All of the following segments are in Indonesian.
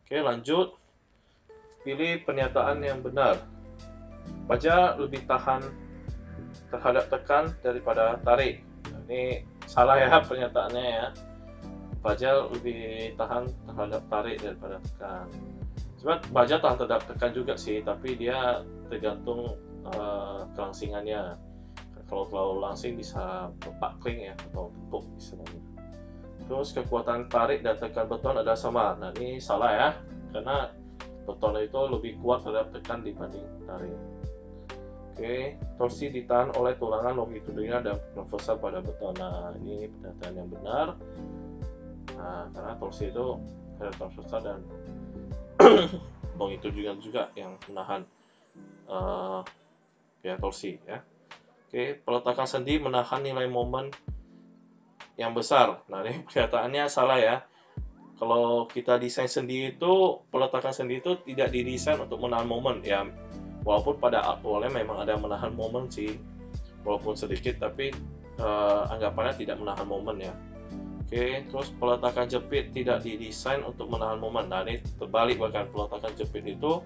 Oke, lanjut. Pilih pernyataan yang benar. Baja lebih tahan terhadap tekan daripada tarik. Ini salah ya pernyataannya ya. Baja lebih tahan terhadap tarik daripada tekan. Cuma baja tahan terhadap tekan juga sih, tapi dia tergantung kelangsingannya. Kalau terlalu langsing bisa pakling ya, atau tepuk istilahnya. Terus kekuatan tarik dan tekan beton adalah sama. Nah ini salah ya, karena beton itu lebih kuat terhadap tekan dibanding tarik. Oke, torsi ditahan oleh tulangan longitudinal dan transversal pada beton. Nah ini pernyataan yang benar. Nah karena torsi itu ada transversal dan longitudinal juga yang menahan torsi ya. Oke, peletakan sendi menahan nilai momen yang besar. Nah ini pernyataannya salah ya. Kalau kita desain sendi itu, peletakan sendi itu tidak didesain untuk menahan momen ya. Walaupun pada awalnya memang ada menahan momen sih, walaupun sedikit, tapi anggapannya tidak menahan momen ya. Oke, terus peletakan jepit tidak didesain untuk menahan momen. Nah ini terbalik, bahkan peletakan jepit itu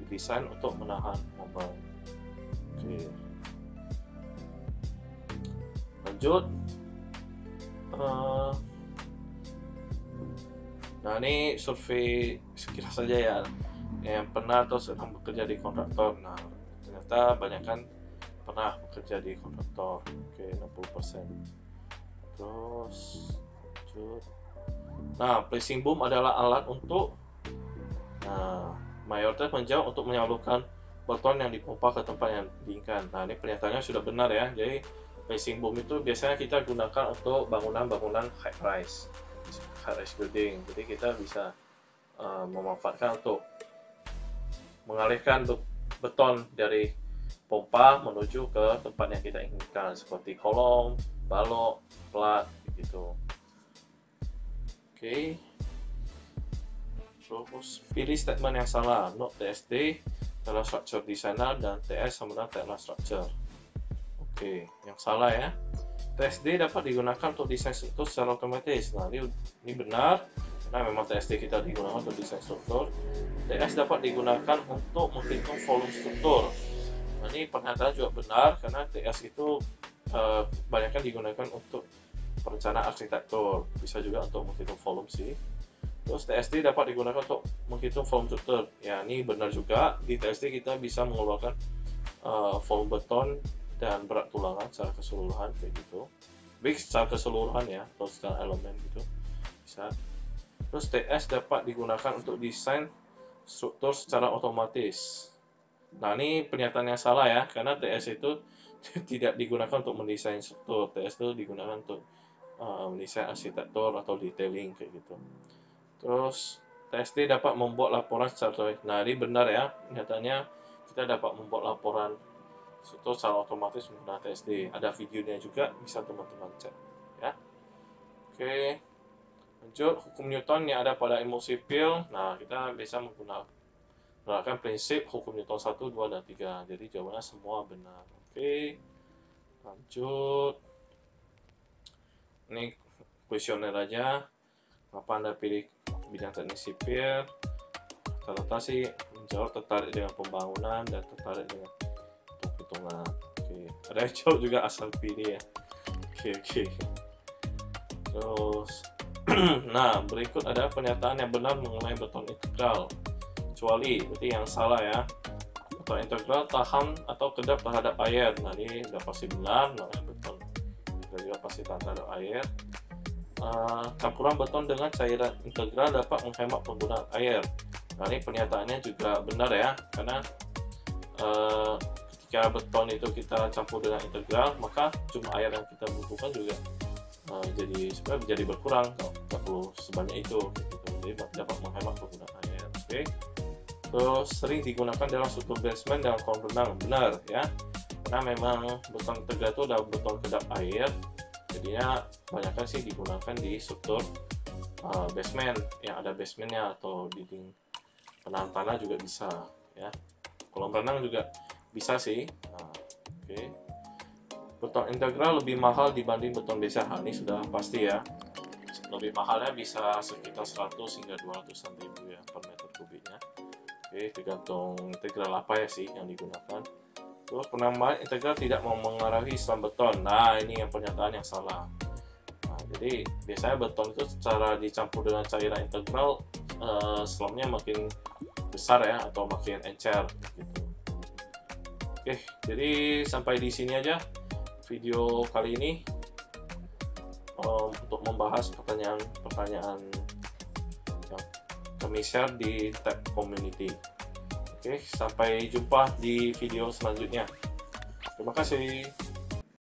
didesain untuk menahan momen. Oke, lanjut. Nah ini survei sekilas saja ya, yang pernah atau sedang bekerja di kontraktor. Nah ternyata banyak kan pernah bekerja di kontraktor. Oke, 60%. Terus nah, placing boom adalah alat untuk mayoritas menjawab untuk menyalurkan beton yang dipompa ke tempat yang diinginkan. Nah ini pernyataannya sudah benar ya. Jadi placing boom itu biasanya kita gunakan untuk bangunan-bangunan high rise building. Jadi kita bisa memanfaatkan untuk mengalihkan beton dari pompa menuju ke tempat yang kita inginkan, seperti kolom, balok, plat gitu. Oke. Terus pilih statement yang salah. Not TSD adalah structure designer dan TS sama dengan technical structure. Oke, yang salah ya. TSD dapat digunakan untuk desain struktur secara otomatis. Nah ini benar, karena memang TSD kita digunakan untuk desain struktur. TS dapat digunakan untuk menghitung volume struktur. Nah ini pernyataan juga benar, karena TS itu kebanyakan digunakan untuk perencanaan arsitektur, bisa juga untuk menghitung volume sih. Terus TSD dapat digunakan untuk menghitung volume struktur. Ya ini benar juga, di TSD kita bisa mengeluarkan volume beton dan berat tulangan secara keseluruhan kayak gitu. Baik secara keseluruhan ya, atau secara elemen gitu bisa. Terus TS dapat digunakan untuk desain struktur secara otomatis. Nah ini pernyataan yang salah ya, karena TS itu tidak digunakan untuk mendesain struktur. TS itu digunakan untuk mendesain arsitektur atau detailing kayak gitu. Terus TSD dapat membuat laporan secara, nah ini benar ya, nyatanya kita dapat membuat laporan struktur secara otomatis menggunakan TSD. Ada videonya juga, bisa teman-teman cek ya. Oke, lanjut. Hukum Newton yang ada pada ilmu sipil. Nah kita bisa menggunakan prinsip hukum Newton 1, 2, dan 3. Jadi jawabannya semua benar. Oke, lanjut. Ini kuesioner aja. Kenapa Anda pilih bidang teknik sipil? Rata-rata sih menjawab tertarik dengan pembangunan dan tertarik dengan hitung-hitungan. Oke, ada yang jawab juga asal pilih ya. Oke. Terus nah berikut ada pernyataan yang benar mengenai beton integral, kecuali berarti yang salah ya. Beton integral tahan atau kedap terhadap air. Nah ini udah pasti benar, namanya beton integral juga pasti tahan terhadap air. Campuran beton dengan cairan integral dapat menghemat penggunaan air. Nah ini pernyataannya juga benar ya, karena ketika beton itu kita campur dengan integral, maka jumlah air yang kita butuhkan juga jadi berkurang, nggak perlu sebanyak itu gitu. Jadi dapat menghemat penggunaan air. Oke. Terus sering digunakan dalam struktur basement dan kolam renang. Benar ya, karena memang beton integral itu adalah beton kedap air, jadinya banyakkan sih digunakan di struktur basement yang ada basementnya, atau dinding penahan tanah juga bisa ya. Kolam renang juga bisa sih. Oke. Beton integral lebih mahal dibanding beton biasa. Ini sudah pasti ya. Lebih mahalnya bisa sekitar 100 hingga 200-an ribu ya per meter kubiknya. Oke, tergantung integral apa ya sih yang digunakan. Terus penambahan integral tidak memengaruhi selam beton. Nah, ini yang pernyataan yang salah. Nah, jadi biasanya beton itu secara dicampur dengan cairan integral, selamnya makin besar ya, atau makin encer gitu. Oke, jadi sampai di sini aja video kali ini untuk membahas pertanyaan-pertanyaan yang kami share di tab community. Oke, sampai jumpa di video selanjutnya. Terima kasih.